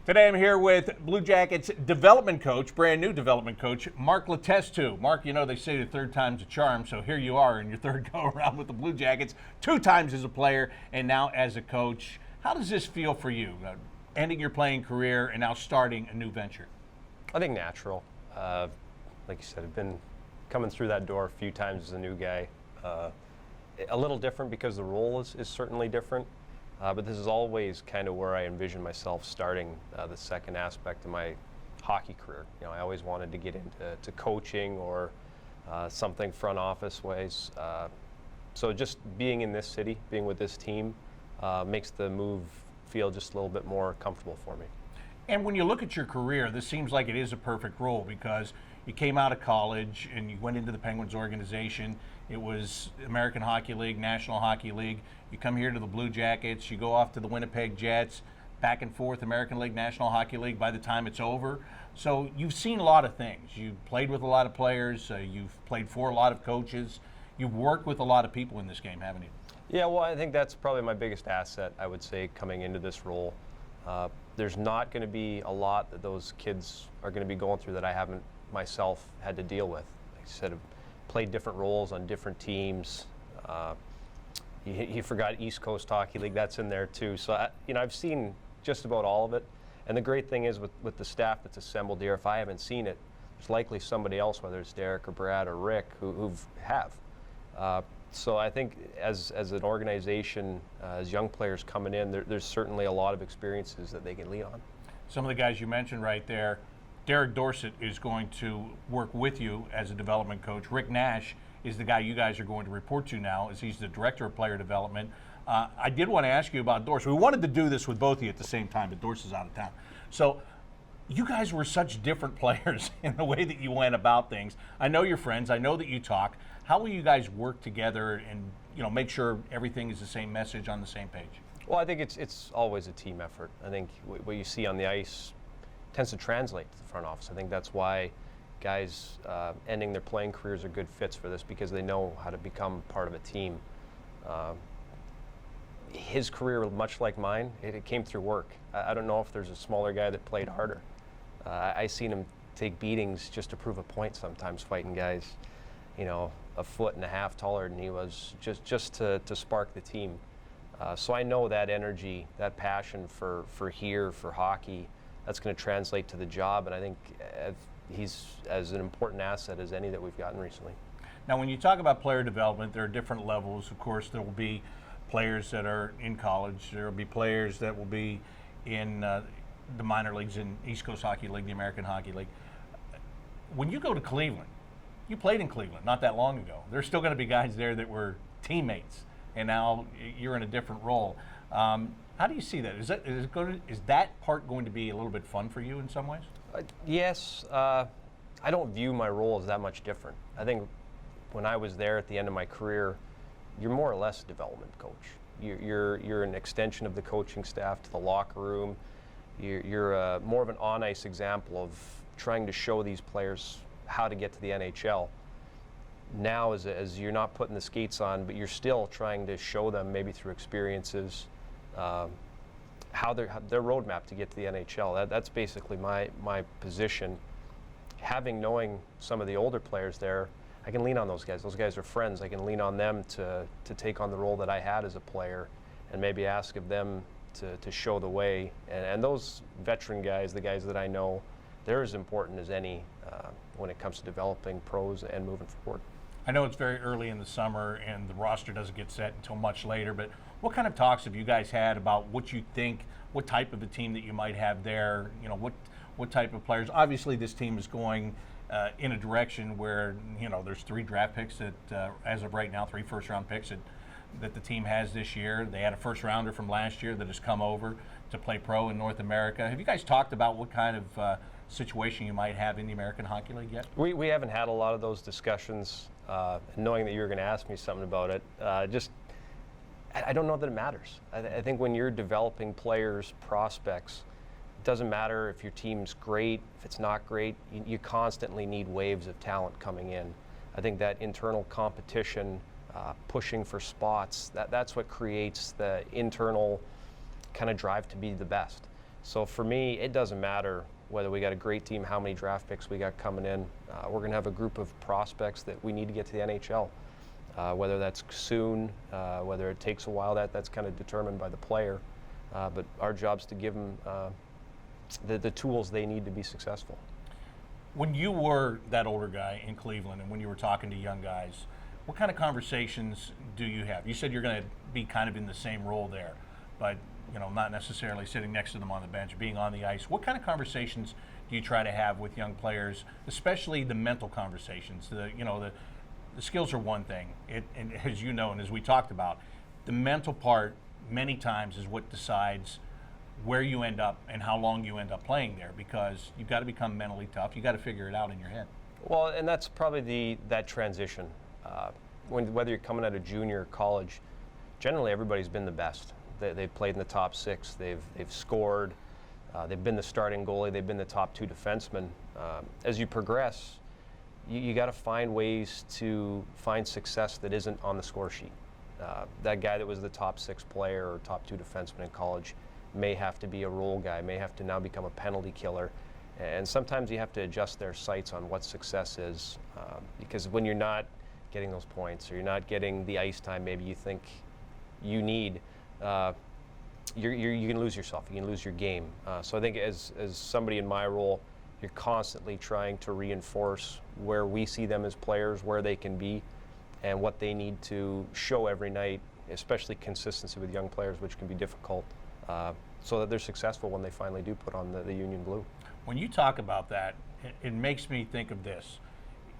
Today I'm here with Blue Jackets development coach, brand new development coach, Mark Letestu. Mark, you know they say the third time's a charm, so here you are in your third go-around with the Blue Jackets, 2 times as a player and now as a coach. How does this feel for you, ending your playing career and now starting a new venture? I think natural. Like you said, I've been coming through that door a few times as a new guy. A little different because the role is certainly different. But this is always kind of where I envision myself starting the second aspect of my hockey career. You know, I always wanted to get into coaching or something front office ways. So just being in this city, being with this team, makes the move feel just a little bit more comfortable for me. And when you look at your career, this seems like it is a perfect role because you came out of college and you went into the Penguins organization. It was American Hockey League, National Hockey League. You come here to the Blue Jackets, you go off to the Winnipeg Jets, back and forth, American League, National Hockey League by the time it's over. So you've seen a lot of things. You've played with a lot of players. You've played for a lot of coaches. You've worked with a lot of people in this game, haven't you? Yeah, well, I think that's probably my biggest asset, I would say, coming into this role. There's not going to be a lot that those kids are going to be going through that I haven't myself had to deal with. Like I said, I've played different roles on different teams. You forgot East Coast Hockey League, that's in there too. So, I've seen just about all of it. And the great thing is with the staff that's assembled here, if I haven't seen it, there's likely somebody else, whether it's Derek or Brad or Rick, who have. So I think as an organization, as young players coming in, there's certainly a lot of experiences that they can lean on. Some of the guys you mentioned right there, Derek Dorsett is going to work with you as a development coach. Rick Nash is the guy you guys are going to report to now, as he's the director of player development. I did want to ask you about Dorsett. We wanted to do this with both of you at the same time, but Dorsett's out of town. So you guys were such different players in the way that you went about things. I know you're friends. I know that you talk. How will you guys work together and make sure everything is the same message on the same page? Well, I think it's always a team effort. I think what you see on the ice tends to translate to the front office. I think that's why guys ending their playing careers are good fits for this, because they know how to become part of a team. His career, much like mine, it came through work. I don't know if there's a smaller guy that played harder. I seen him take beatings just to prove a point sometimes, fighting guys, a foot and a half taller than he was, just to spark the team. So I know that energy, that passion for hockey, that's going to translate to the job, and I think he's as an important asset as any that we've gotten recently. Now, when you talk about player development, there are different levels. Of course, there will be players that are in college. There will be players that will be in the minor leagues, in East Coast Hockey League, the American Hockey League. When you go to Cleveland, you played in Cleveland not that long ago. There's still going to be guys there that were teammates, and now you're in a different role. How do you see that? Is that part going to be a little bit fun for you in some ways? Yes. I don't view my role as that much different. I think when I was there at the end of my career, you're more or less a development coach. You're an extension of the coaching staff to the locker room. You're more of an on-ice example of trying to show these players how to get to the NHL. Now, as you're not putting the skates on, but you're still trying to show them, maybe through experiences, how their roadmap to get to the NHL. That's basically my position. Knowing some of the older players there, I can lean on those guys. Those guys are friends. I can lean on them to take on the role that I had as a player, and maybe ask of them to show the way. And those veteran guys, the guys that I know, they're as important as any when it comes to developing pros and moving forward. I know it's very early in the summer and the roster doesn't get set until much later, but what kind of talks have you guys had about what you think, what type of a team that you might have there? What type of players? Obviously, this team is going in a direction where there's 3 draft picks that, as of right now, 3 first-round picks that the team has this year. They had a first-rounder from last year that has come over to play pro in North America. Have you guys talked about what kind of situation you might have in the American Hockey League yet? We haven't had a lot of those discussions. Knowing that you were going to ask me something about it, I don't know that it matters. I think when you're developing players, prospects, it doesn't matter if your team's great, if it's not great. You constantly need waves of talent coming in. I think that internal competition, pushing for spots, that's what creates the internal kind of drive to be the best. So for me, it doesn't matter whether we got a great team, how many draft picks we got coming in. We're going to have a group of prospects that we need to get to the NHL. Whether that's soon, whether it takes a while, that's kind of determined by the player. But our job's to give them the tools they need to be successful. When you were that older guy in Cleveland and when you were talking to young guys, what kind of conversations do you have? You said you're going to be kind of in the same role there, but not necessarily sitting next to them on the bench, being on the ice. What kind of conversations do you try to have with young players, especially the mental conversations? The skills are one thing, and as you know and as we talked about, the mental part many times is what decides where you end up and how long you end up playing there, because you've got to become mentally tough. You've got to figure it out in your head. Well, and that's probably that transition. Whether you're coming out of junior or college, generally everybody's been the best. They've played in the top 6. They've scored. They've been the starting goalie. They've been the top 2 defensemen. As you progress, you got to find ways to find success that isn't on the score sheet. That guy that was the top 6 player or top 2 defenseman in college may have to be a role guy, may have to now become a penalty killer. And sometimes you have to adjust their sights on what success is, because when you're not getting those points or you're not getting the ice time maybe you think you need, you can lose yourself, you can lose your game. So I think as somebody in my role, you're constantly trying to reinforce where we see them as players, where they can be, and what they need to show every night, especially consistency with young players, which can be difficult, so that they're successful when they finally do put on the Union blue. When you talk about that, it makes me think of this.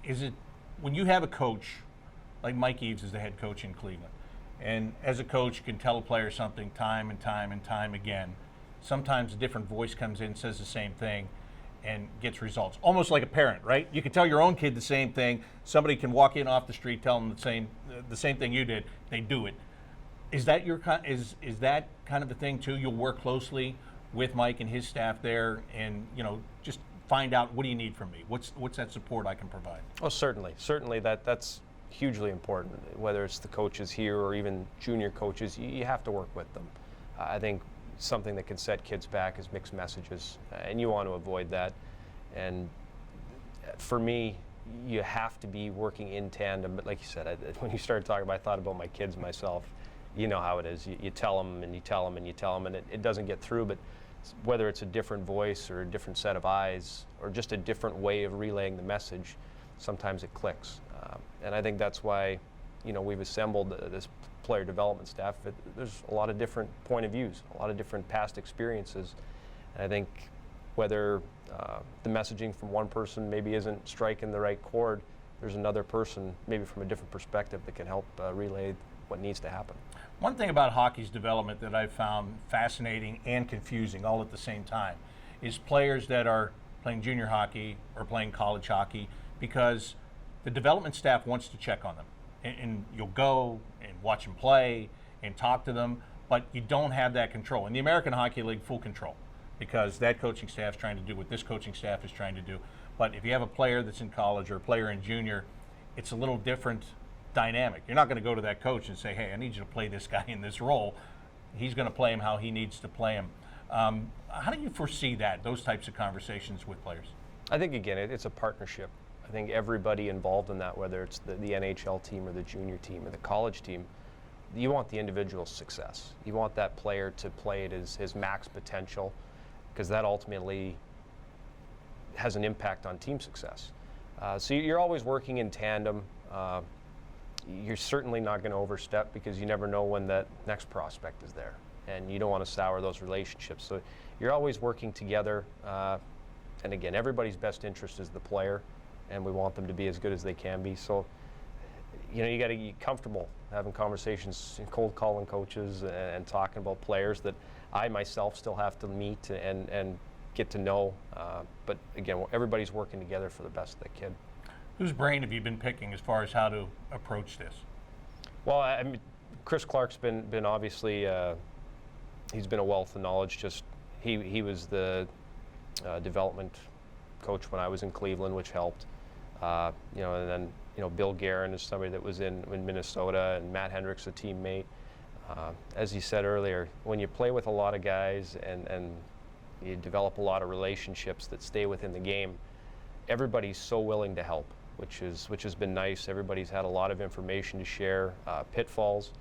Is it when you have a coach, like Mike Eaves is the head coach in Cleveland, and as a coach you can tell a player something time and time and time again, sometimes a different voice comes in, says the same thing, and gets results. Almost like a parent, right? You can tell your own kid the same thing. Somebody can walk in off the street, tell them the same thing you did. They do it. Is that is that kind of the thing too? You'll work closely with Mike and his staff there, and just find out, what do you need from me? What's that support I can provide? Oh, certainly that's hugely important. Whether it's the coaches here or even junior coaches, you have to work with them. I think something that can set kids back is mixed messages, and you want to avoid that. And for me, you have to be working in tandem. But like you said, when you started talking about, I thought about my kids myself. You know how it is. You tell them and you tell them and you tell them, and it doesn't get through. But whether it's a different voice or a different set of eyes or just a different way of relaying the message, sometimes it clicks. And I think that's why, we've assembled this player development staff. There's a lot of different point of views, a lot of different past experiences. And I think whether the messaging from one person maybe isn't striking the right chord, there's another person maybe from a different perspective that can help relay what needs to happen. One thing about hockey's development that I've found fascinating and confusing all at the same time is players that are playing junior hockey or playing college hockey, because the development staff wants to check on them. And you'll go and watch them play and talk to them, but you don't have that control. In the American Hockey League, full control, because that coaching staff is trying to do what this coaching staff is trying to do. But if you have a player that's in college or a player in junior, it's a little different dynamic. You're not going to go to that coach and say, hey, I need you to play this guy in this role. He's going to play him how he needs to play him. How do you foresee those types of conversations with players? I think, again, it's a partnership. I think everybody involved in that, whether it's the NHL team or the junior team or the college team, you want the individual success. You want that player to play at his max potential, because that ultimately has an impact on team success. So you're always working in tandem. You're certainly not going to overstep, because you never know when that next prospect is there, and you don't want to sour those relationships. So you're always working together. And again, everybody's best interest is the player, and we want them to be as good as they can be. So, you got to get comfortable having conversations, cold calling coaches and talking about players that I myself still have to meet and get to know. But again, everybody's working together for the best of the kid. Whose brain have you been picking as far as how to approach this? Well, I mean, Chris Clark's been obviously, he's been a wealth of knowledge. Just he was the development coach when I was in Cleveland, which helped. And then Bill Guerin is somebody that was in Minnesota, and Matt Hendricks, a teammate. As you said earlier, when you play with a lot of guys and You develop a lot of relationships that stay within the game. Everybody's so willing to help, which has been nice. Everybody's had a lot of information to share, pitfalls.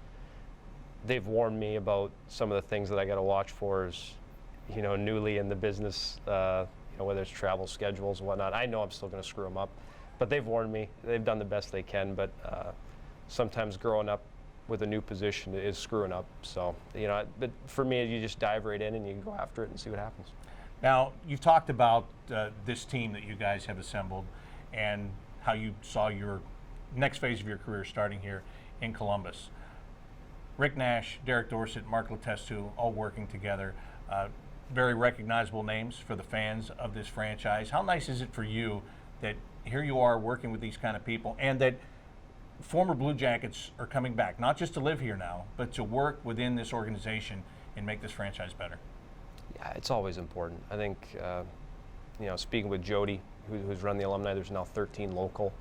They've warned me about some of the things that I got to watch for as, newly in the business, whether it's travel schedules and whatnot. I know I'm still going to screw them up, but they've warned me. They've done the best they can, but sometimes growing up with a new position is screwing up. So, but for me, you just dive right in and you go after it and see what happens. Now, you've talked about this team that you guys have assembled and how you saw your next phase of your career starting here in Columbus. Rick Nash, Derek Dorsett, Mark Letestu, all working together. Very recognizable names for the fans of this franchise. How nice is it for you that here you are working with these kind of people and that former Blue Jackets are coming back, not just to live here now, but to work within this organization and make this franchise better? Yeah, it's always important. I think, speaking with Jody, who's run the alumni, there's now 13 local,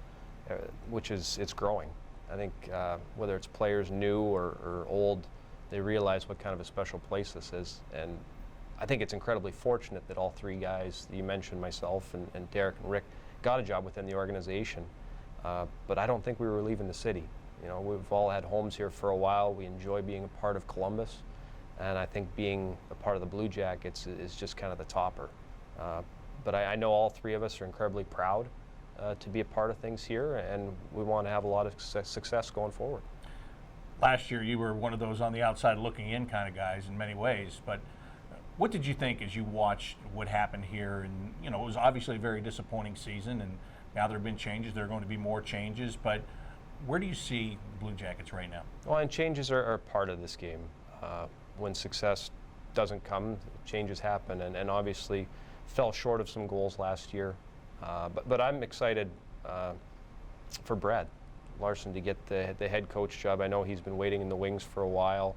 it's growing. I think whether it's players new or old, they realize what kind of a special place this is. And I think it's incredibly fortunate that all three guys that you mentioned, myself and Derek and Rick, got a job within the organization. But I don't think we were leaving the city. We've all had homes here for a while. We enjoy being a part of Columbus. And I think being a part of the Blue Jackets is just kind of the topper. But I know all three of us are incredibly proud to be a part of things here, and we want to have a lot of success going forward. Last year, you were one of those on the outside looking in kind of guys in many ways, but what did you think as you watched what happened here? And, it was obviously a very disappointing season, and now there have been changes. There are going to be more changes, but where do you see the Blue Jackets right now? Well, and changes are part of this game. When success doesn't come, changes happen, and obviously fell short of some goals last year. But I'm excited for Brad Larson to get the head coach job. I know he's been waiting in the wings for a while.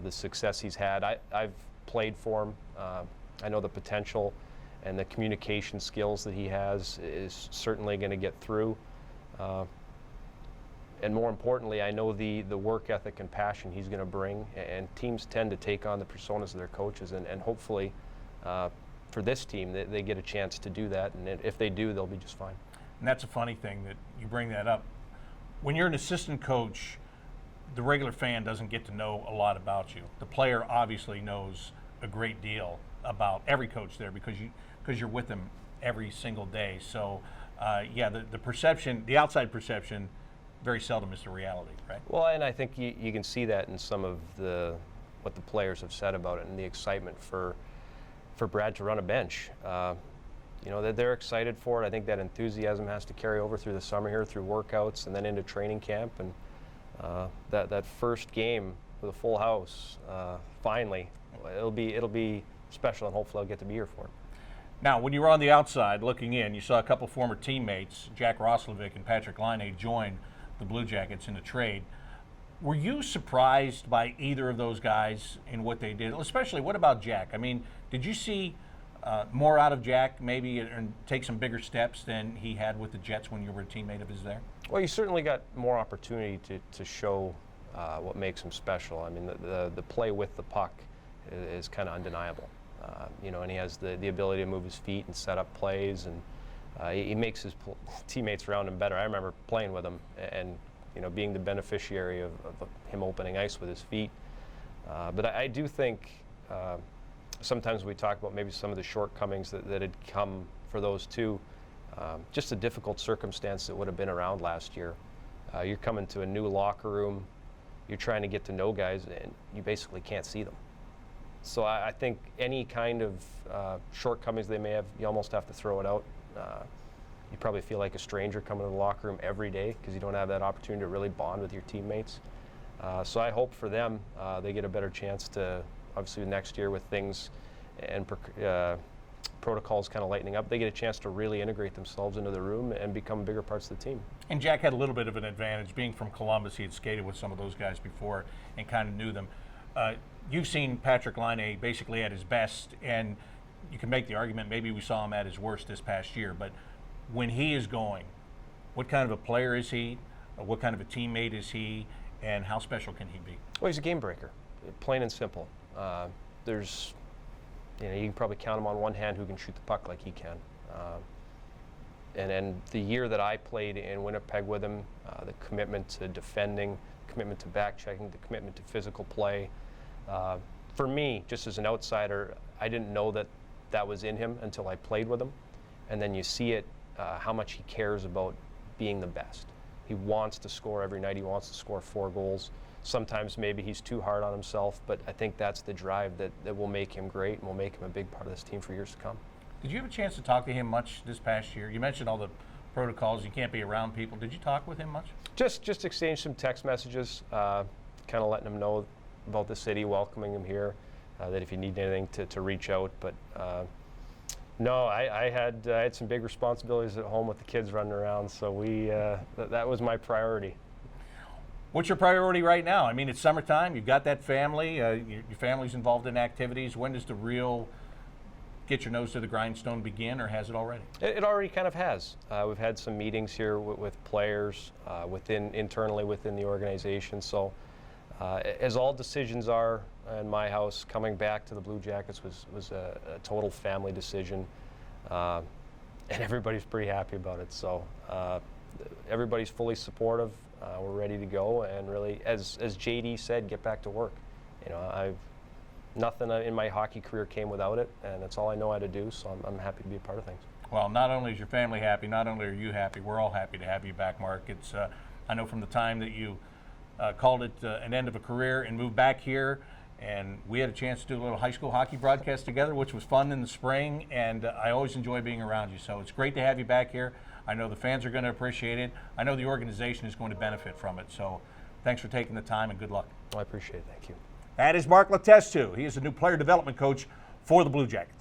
The success he's had, I've played for him. I know the potential and the communication skills that he has is certainly going to get through. And more importantly, I know the work ethic and passion he's going to bring, and teams tend to take on the personas of their coaches, and hopefully for this team, they get a chance to do that, and if they do, they'll be just fine. And that's a funny thing that you bring that up. When you're an assistant coach, the regular fan doesn't get to know a lot about you. The player obviously knows a great deal about every coach there because you're with them every single day. So, the perception, the outside perception, very seldom is the reality, right? Well, and I think you can see that in some of what the players have said about it and the excitement for Brad to run a bench. They're excited for it. I think that enthusiasm has to carry over through the summer here, through workouts, and then into training camp. And that first game with a full house, finally, it'll be special, and hopefully I'll get to be here for it. Now, when you were on the outside looking in, you saw a couple former teammates, Jack Roslovic and Patrick Laine, join the Blue Jackets in a trade. Were you surprised by either of those guys in what they did? Especially, what about Jack? I mean, did you see more out of Jack maybe and take some bigger steps than he had with the Jets when you were a teammate of his there? Well, you certainly got more opportunity to show what makes him special. I mean, the play with the puck is kind of undeniable. And he has the ability to move his feet and set up plays, and he makes his teammates around him better. I remember playing with him and being the beneficiary of him opening ice with his feet. But I do think sometimes we talk about maybe some of the shortcomings that had come for those two. Just a difficult circumstance that would have been around last year. You're coming to a new locker room, you're trying to get to know guys, and you basically can't see them. So I think any kind of shortcomings they may have, you almost have to throw it out. You probably feel like a stranger coming to the locker room every day because you don't have that opportunity to really bond with your teammates. So I hope for them they get a better chance to, obviously next year with things and protocols kind of lightening up, they get a chance to really integrate themselves into the room and become bigger parts of the team. And Jack had a little bit of an advantage. Being from Columbus, he had skated with some of those guys before and kind of knew them. You've seen Patrick Laine basically at his best, and you can make the argument maybe we saw him at his worst this past year, but when he is going, what kind of a player is he? What kind of a teammate is he? And how special can he be? Well, he's a game breaker, plain and simple. you can probably count them on one hand who can shoot the puck like he can. And the year that I played in Winnipeg with him, the commitment to defending, commitment to back checking, the commitment to physical play. For me, just as an outsider, I didn't know that was in him until I played with him. And then you see it, how much he cares about being the best. He wants to score every night. He wants to score 4 goals. Sometimes maybe he's too hard on himself, but I think that's the drive that will make him great and will make him a big part of this team for years to come. Did you have a chance to talk to him much this past year? You mentioned all the protocols. You can't be around people. Did you talk with him much? Just exchange some text messages, kind of letting him know about the city, welcoming him here, that if you need anything to reach out. But no, I had some big responsibilities at home with the kids running around, so that was my priority. What's your priority right now? I mean, it's summertime. You've got that family. Your family's involved in activities. When does the real get your nose to the grindstone begin, or has it already? It already kind of has. We've had some meetings here with players internally within the organization. So as all decisions are in my house, coming back to the Blue Jackets was a total family decision, and everybody's pretty happy about it. So everybody's fully supportive. We're ready to go, and really, as JD said, get back to work. Nothing in my hockey career came without it, and that's all I know how to do, so I'm happy to be a part of things. Well, not only is your family happy, not only are you happy, we're all happy to have you back, Mark. It's I know from the time that you called it an end of a career and moved back here, and we had a chance to do a little high school hockey broadcast together, which was fun in the spring, and I always enjoy being around you. So it's great to have you back here. I know the fans are going to appreciate it. I know the organization is going to benefit from it. So thanks for taking the time, and good luck. Well, I appreciate it. Thank you. That is Mark Letestu. He is the new player development coach for the Blue Jackets.